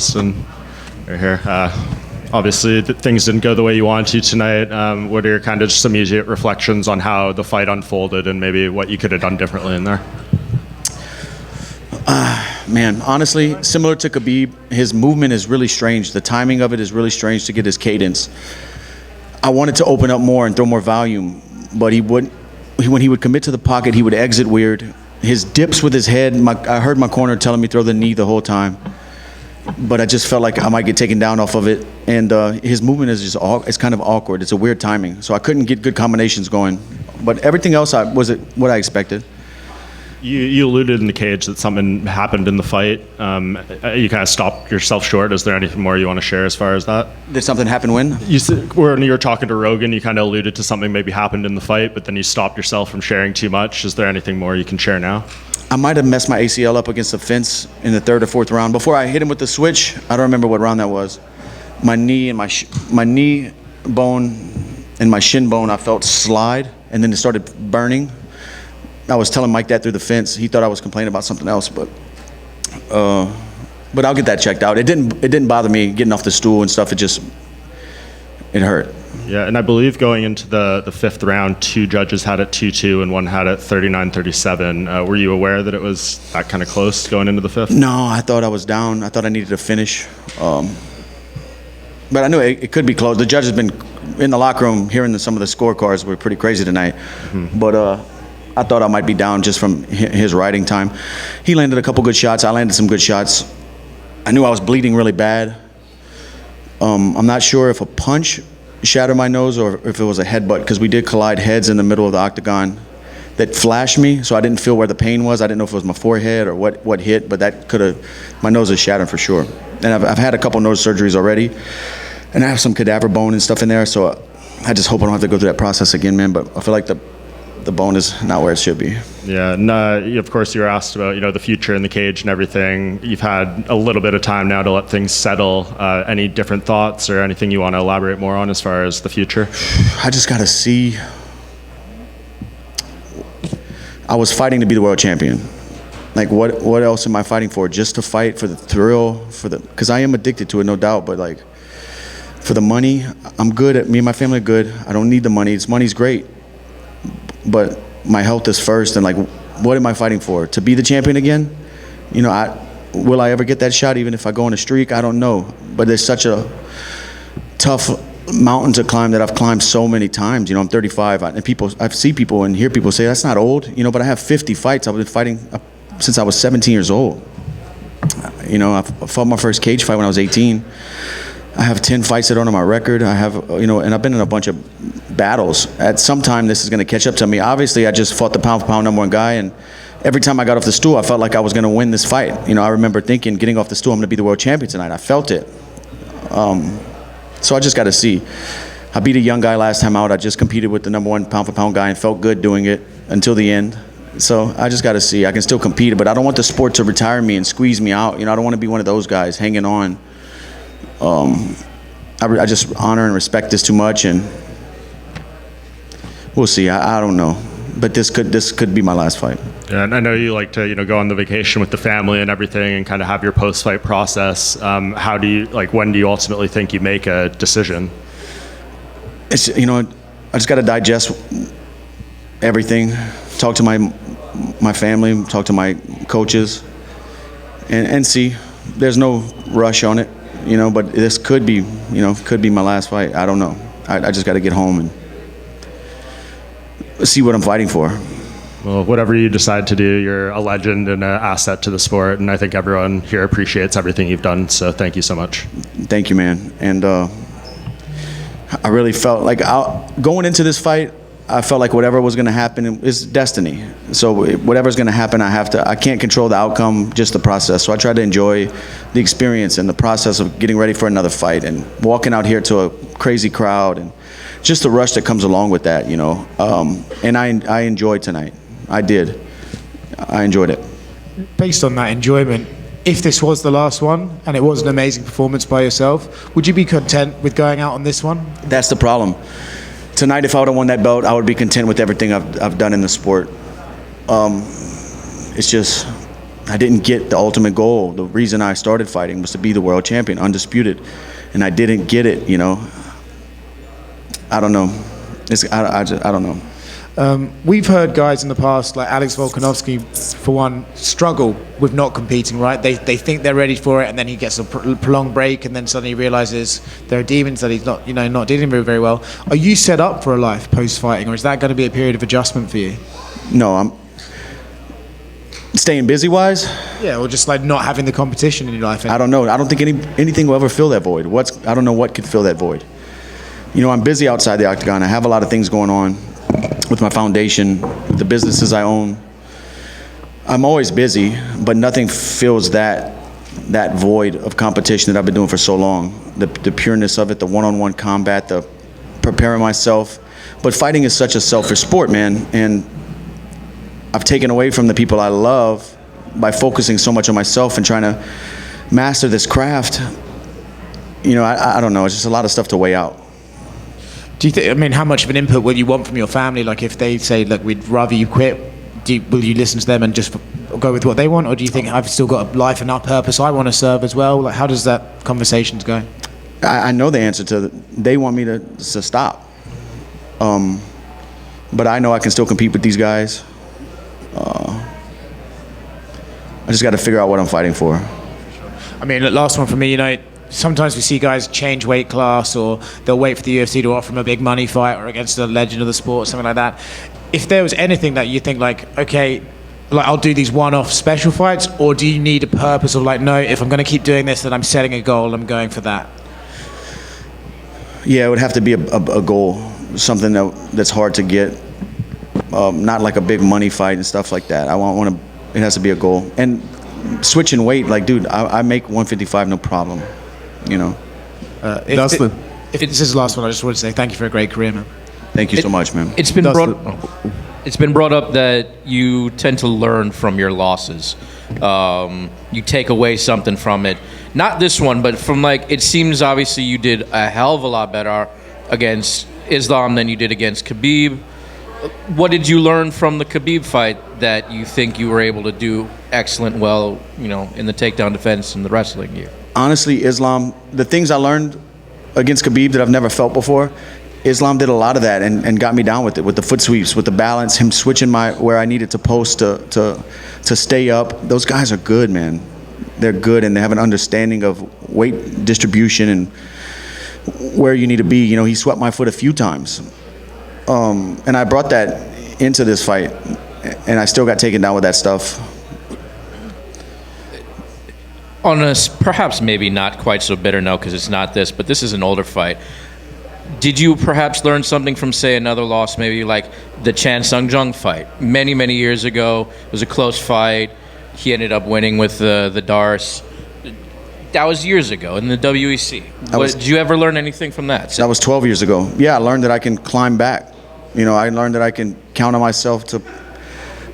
Dustin, you're here. Obviously, things didn't go the way you wanted to tonight. What are your kind of just immediate reflections on how the fight unfolded and maybe what you could have done differently in there? Man, honestly, similar to Khabib, his movement is really strange. The timing of it is really strange to get his cadence. I wanted to open up more and throw more volume, but when he would commit to the pocket, he would exit weird. His dips with his head, I heard my corner telling me throw the knee the whole time, but I just felt like I might get taken down off of it. And his movement is it's kind of awkward. It's a weird timing, so I couldn't get good combinations going. But everything else was what I expected. You alluded in the cage that something happened in the fight. You kind of stopped yourself short. Is there anything more you want to share as far as that? Did something happen when? When you were talking to Rogan, you kind of alluded to something maybe happened in the fight, but then you stopped yourself from sharing too much. Is there anything more you can share now? I might have messed my ACL up against the fence in the third or fourth round. Before I hit him with the switch, I don't remember what round that was. My knee and my knee bone and my shin bone, I felt slide, and then it started burning. I was telling Mike that through the fence. He thought I was complaining about something else, but I'll get that checked out. It didn't bother me getting off the stool and stuff. It hurt. Yeah, and I believe going into the fifth round, 2 judges had it 2-2 and one had it 39-37. Were you aware that it was that kind of close going into the fifth? No, I thought I was down. I thought I needed to finish. But I knew it could be close. The judge has been in the locker room hearing some of the scorecards were pretty crazy tonight. Mm-hmm. But I thought I might be down just from his riding time. He landed a couple good shots. I landed some good shots. I knew I was bleeding really bad. I'm not sure if a punch shattered my nose or if it was a headbutt, because we did collide heads in the middle of the octagon that flashed me, so I didn't feel where the pain was. I didn't know if it was my forehead or what hit, but that could have, my nose is shattered for sure. And I've had a couple nose surgeries already, and I have some cadaver bone and stuff in there, so I just hope I don't have to go through that process again, man. But I feel like the bone is not where it should be. Yeah, and of course you were asked about the future in the cage and everything. You've had a little bit of time now to let things settle. Any different thoughts or anything you want to elaborate more on as far as the future? I just got to see. I was fighting to be the world champion. Like what else am I fighting for? Just to fight for the thrill, because I am addicted to it, no doubt. But like for the money, I'm good. Me and my family are good. I don't need the money. Money's great. But my health is first, and like, what am I fighting for? To be the champion again? Will I ever get that shot? Even if I go on a streak, I don't know. But there's such a tough mountain to climb that I've climbed so many times. I'm 35, and I see people and hear people say that's not old. But I have 50 fights. I've been fighting since I was 17 years old. I fought my first cage fight when I was 18. I have 10 fights that are on my record. I have, and I've been in a bunch of battles. At some time, this is going to catch up to me. Obviously, I just fought the pound-for-pound #1 guy, and every time I got off the stool, I felt like I was going to win this fight. I remember thinking, getting off the stool, I'm going to be the world champion tonight. I felt it. So I just got to see. I beat a young guy last time out. I just competed with the #1 pound-for-pound guy and felt good doing it until the end. So I just got to see. I can still compete, but I don't want the sport to retire me and squeeze me out. I don't want to be one of those guys hanging on. I just honor and respect this too much, and we'll see. I don't know, but this could be my last fight. Yeah, and I know you like to go on the vacation with the family and everything, and kind of have your post-fight process. How do you when do you ultimately think you make a decision? It's I just got to digest everything, talk to my family, talk to my coaches, and see. There's no rush on it. But this could be my last fight. I don't know. I just got to get home and see what I'm fighting for. Well, whatever you decide to do, you're a legend and an asset to the sport, and I think everyone here appreciates everything you've done, so thank you so much. Thank you, man. And I really felt like going into this fight, I felt like whatever was going to happen is destiny. So whatever's going to happen, I can't control the outcome, just the process. So I try to enjoy the experience and the process of getting ready for another fight and walking out here to a crazy crowd and just the rush that comes along with that, And I enjoyed tonight. I did. I enjoyed it. Based on that enjoyment, if this was the last one and it was an amazing performance by yourself, would you be content with going out on this one? That's the problem. Tonight, if I would have won that belt, I would be content with everything I've done in the sport. It's just I didn't get the ultimate goal. The reason I started fighting was to be the world champion, undisputed, and I didn't get it. You know, I don't know. I don't know. We've heard guys in the past, like Alex Volkanovski, for one, struggle with not competing, right? They think they're ready for it, and then he gets a prolonged break, and then suddenly realizes there are demons that he's not dealing with very well. Are you set up for a life post-fighting, or is that going to be a period of adjustment for you? No, I'm staying busy-wise. Yeah, or just like not having the competition in your life. I don't know. I don't think anything will ever fill that void. I don't know what could fill that void. You know, I'm busy outside the octagon. I have a lot of things going on with my foundation, the businesses I own. I'm always busy, but nothing fills that void of competition that I've been doing for so long. The pureness of it, the one-on-one combat, the preparing myself. But fighting is such a selfish sport, man, and I've taken away from the people I love by focusing so much on myself and trying to master this craft. You know, I don't know. It's just a lot of stuff to weigh out. Do you think? I mean, how much of an input will you want from your family? Like, if they say, "Look, we'd rather you quit," will you listen to them and just go with what they want, or do you think I've still got a life and a purpose I want to serve as well? Like, how does that conversations go? I know the answer to they want me to stop, but I know I can still compete with these guys. I just got to figure out what I'm fighting for. I mean, the last one for me, you know, sometimes we see guys change weight class, or they'll wait for the UFC to offer them a big money fight or against a legend of the sport or something like that. If there was anything that you think like, okay, like I'll do these one-off special fights, or do you need a purpose of like, no, if I'm going to keep doing this, then I'm setting a goal, I'm going for that? Yeah, it would have to be a goal, something that's hard to get, not like a big money fight and stuff like that. It has to be a goal. And switching weight, like, dude, I make 155 no problem. You know. Dustin, if this is the last one, I just want to say thank you for a great career, man. Thank you so much, man. It's been brought up that you tend to learn from your losses. You take away something from it. Not this one, but from like, it seems obviously you did a hell of a lot better against Islam than you did against Khabib. What did you learn from the Khabib fight that you think you were able to do excellent well, you know, in the takedown defense and the wrestling gear? Honestly, Islam, the things I learned against Khabib that I've never felt before, Islam did a lot of that and got me down with it, with the foot sweeps, with the balance, him switching where I needed to post to stay up. Those guys are good, man. They're good, and they have an understanding of weight distribution and where you need to be. You know, he swept my foot a few times. And I brought that into this fight, and I still got taken down with that stuff. On a perhaps maybe not quite so bitter note, because it's not this, but this is an older fight. Did you perhaps learn something from, say, another loss, maybe like the Chan Sung-jung fight? Many, many years ago, it was a close fight. He ended up winning with the Darce. That was years ago in the WEC. Did you ever learn anything from that? That was 12 years ago. Yeah, I learned that I can climb back. You know, I learned that I can count on myself to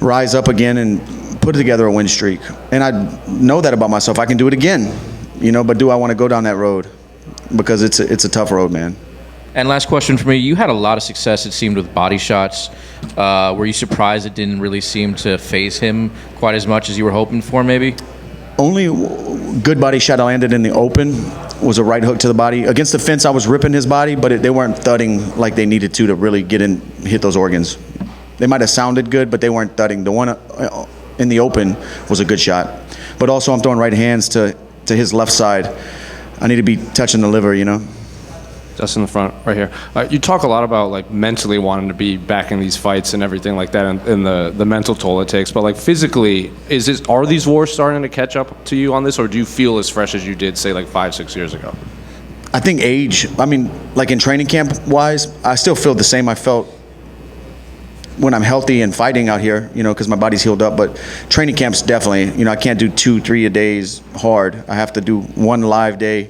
rise up again and put together a win streak. And I know that about myself. I can do it again. You know, but do I want to go down that road? Because it's a tough road, man. And last question for me. You had a lot of success, it seemed, with body shots. Were you surprised it didn't really seem to phase him quite as much as you were hoping for, maybe? Only good body shot I landed in the open was a right hook to the body. Against the fence, I was ripping his body, but they weren't thudding like they needed to really hit those organs. They might have sounded good, but they weren't thudding. The one in the open was a good shot. But also, I'm throwing right hands to his left side. I need to be touching the liver, you know? Just in the front, right here. You talk a lot about like mentally wanting to be back in these fights and everything like that, and the mental toll it takes. But like physically, are these wars starting to catch up to you on this, or do you feel as fresh as you did, say, like 5-6 years ago? I think age. I mean, like in training camp wise, I still feel the same I felt when I'm healthy and fighting out here, you know, because my body's healed up. But training camps definitely, you know, I can't do 2-3 a days hard. I have to do one live day,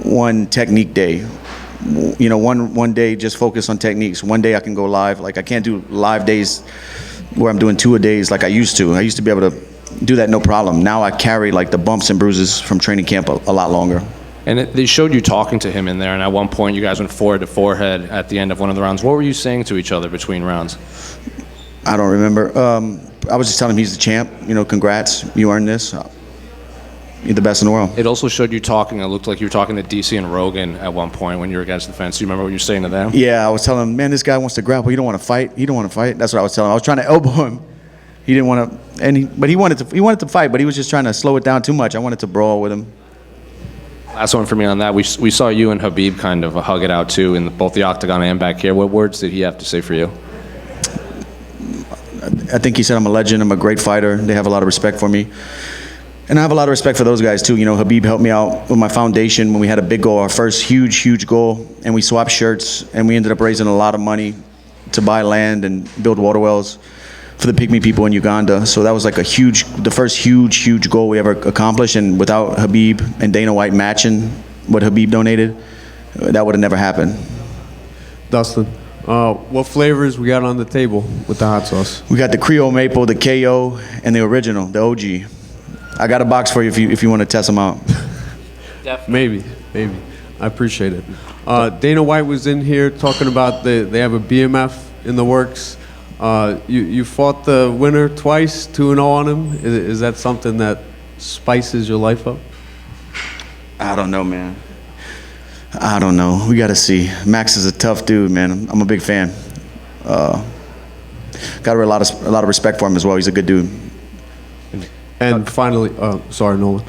one technique day. You know, one day just focus on techniques. One day I can go live. Like, I can't do live days where I'm doing 2 a days like I used to. I used to be able to do that no problem. Now I carry like the bumps and bruises from training camp a lot longer. And they showed you talking to him in there, and at one point you guys went forehead to forehead at the end of one of the rounds. What were you saying to each other between rounds? I don't remember. I was just telling him he's the champ. You know, congrats, you earned this. You're the best in the world. It also showed you talking. It looked like you were talking to DC and Rogan at one point when you were against the fence. Do you remember what you were saying to them? Yeah, I was telling him, man, this guy wants to grapple. He don't want to fight. He don't want to fight. That's what I was telling him. I was trying to elbow him. He didn't want to, but he wanted to fight, but he was just trying to slow it down too much. I wanted to brawl with him. Last one for me on that. We saw you and Habib kind of hug it out too in both the octagon and back here. What words did he have to say for you? I think he said I'm a legend. I'm a great fighter. They have a lot of respect for me. And I have a lot of respect for those guys too. You know, Habib helped me out with my foundation when we had a big goal, our first huge goal, and we swapped shirts, and we ended up raising a lot of money to buy land and build water wells for the Pygmy people in Uganda. So that was like the first huge goal we ever accomplished. And without Habib and Dana White matching what Habib donated, that would have never happened. Dustin, what flavors we got on the table with the hot sauce? We got the Creole Maple, the KO, and the original, the OG. I got a box for you if you want to test them out. Maybe. I appreciate it. Dana White was in here talking about they have a BMF in the works. You fought the winner twice, 2-0 on him. Is that something that spices your life up? I don't know, man. I don't know. We got to see. Max is a tough dude, man. I'm a big fan. Got a lot of respect for him as well. He's a good dude. And finally, sorry, Nolan.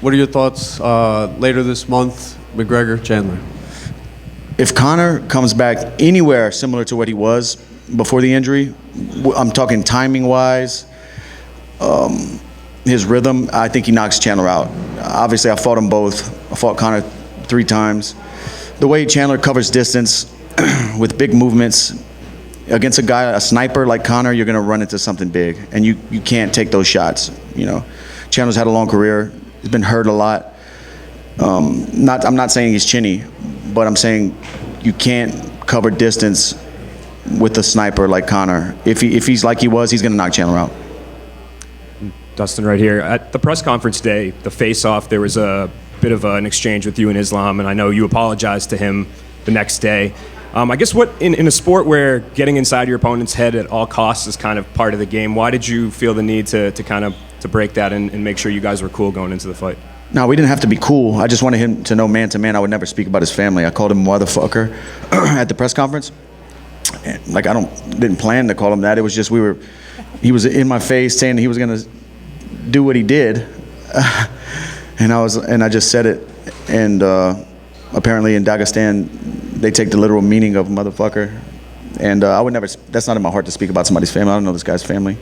What are your thoughts later this month, McGregor, Chandler? If Conor comes back anywhere similar to what he was before the injury, I'm talking timing-wise, his rhythm, I think he knocks Chandler out. Obviously, I fought them both. I fought Conor 3 times. The way Chandler covers distance with big movements, against a sniper like Conor, you're going to run into something big, and you can't take those shots. You know, Chandler's had a long career. He's been hurt a lot. I'm not saying he's chinny, but I'm saying you can't cover distance with a sniper like Conor. If he's like he was, he's going to knock Chandler out. Dustin, right here. At the press conference today, the face-off, there was a bit of an exchange with you and Islam, and I know you apologized to him the next day. I guess what in a sport where getting inside your opponent's head at all costs is kind of part of the game, why did you feel the need to break that and make sure you guys were cool going into the fight? No, we didn't have to be cool. I just wanted him to know man to man I would never speak about his family. I called him motherfucker at the press conference. And, like, didn't plan to call him that. It was just he was in my face saying he was gonna do what he did, and I just said it. And apparently in Dagestan, they take the literal meaning of motherfucker. And I would never. That's not in my heart to speak about somebody's family. I don't know this guy's family.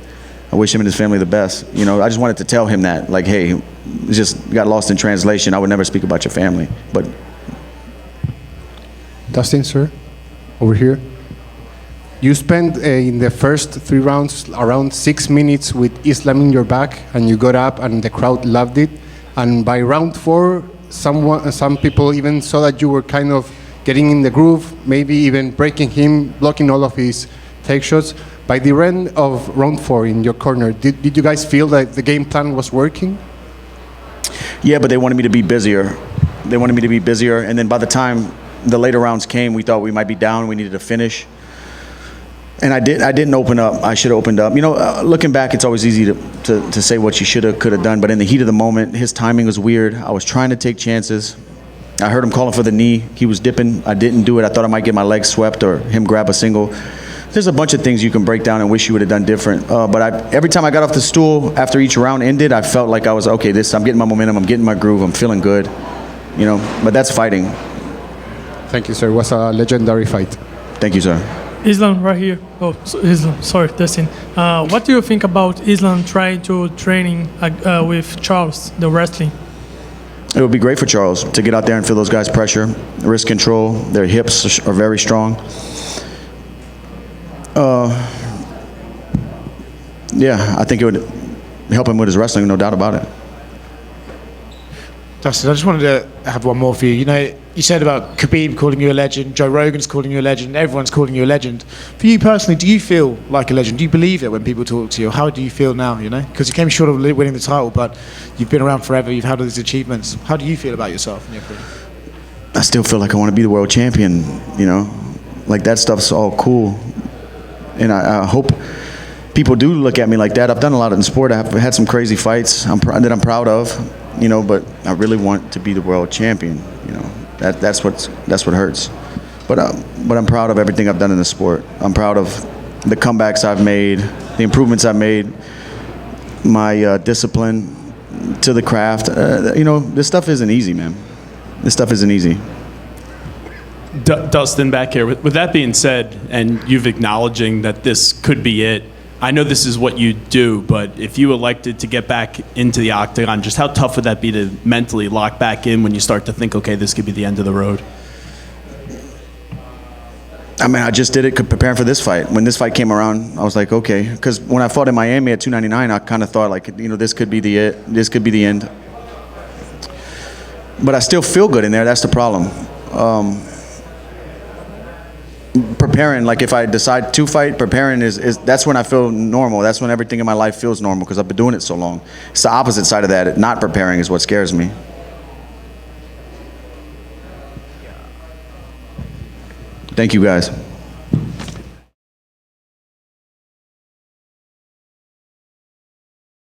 I wish him and his family the best. You know, I just wanted to tell him that, like, hey, it just got lost in translation. I would never speak about your family. But Dustin, sir, over here. You spent in the first 3 rounds around 6 minutes with Islam in your back, and you got up, and the crowd loved it. And by round 4, some people even saw that you were kind of getting in the groove, maybe even breaking him, blocking all of his take shots. By the end of round 4 in your corner, did you guys feel that the game plan was working? Yeah, but they wanted me to be busier. And then by the time the later rounds came, we thought we might be down. We needed to finish. And I didn't open up. I should have opened up. You know, looking back, it's always easy to say what you should have, could have done. But in the heat of the moment, his timing was weird. I was trying to take chances. I heard him calling for the knee. He was dipping. I didn't do it. I thought I might get my legs swept or him grab a single. There's a bunch of things you can break down and wish you would have done different. But every time I got off the stool after each round ended, I felt like I was, okay, I'm getting my momentum. I'm getting my groove. I'm feeling good. You know, but that's fighting. Thank you, sir. It was a legendary fight. Thank you, sir. Islam, right here. Oh, Islam. Sorry, Dustin. What do you think about Islam trying to training with Charles, the wrestling? It would be great for Charles to get out there and feel those guys' pressure, wrist control. Their hips are very strong. Yeah, I think it would help him with his wrestling, no doubt about it. Dustin, I just wanted to have one more for you. You know, you said about Khabib calling you a legend, Joe Rogan's calling you a legend, everyone's calling you a legend. For you personally, do you feel like a legend? Do you believe it when people talk to you? How do you feel now, you know? Because you came short of winning the title, but you've been around forever, you've had all these achievements. How do you feel about yourself and your career? I still feel like I want to be the world champion, you know? Like, that stuff's all cool. And I hope people do look at me like that. I've done a lot in sport. I've had some crazy fights that I'm proud of, you know, but I really want to be the world champion, you know. That's what hurts. But I'm proud of everything I've done in the sport. I'm proud of the comebacks I've made, the improvements I've made, my discipline to the craft. You know, this stuff isn't easy, man. This stuff isn't easy. Dustin, back here. With that being said, and you've acknowledging that this could be it, I know this is what you do, but if you elected to get back into the octagon, just how tough would that be to mentally lock back in when you start to think, okay, this could be the end of the road? I mean, I just did it preparing for this fight. When this fight came around, I was like, okay. Because when I fought in Miami at 299, I kind of thought, like, you know, this could be the it. This could be the end. But I still feel good in there. That's the problem. Preparing, like if I decide to fight, preparing is that's when I feel normal. That's when everything in my life feels normal because I've been doing it so long. It's the opposite side of that. Not preparing is what scares me. Thank you, guys.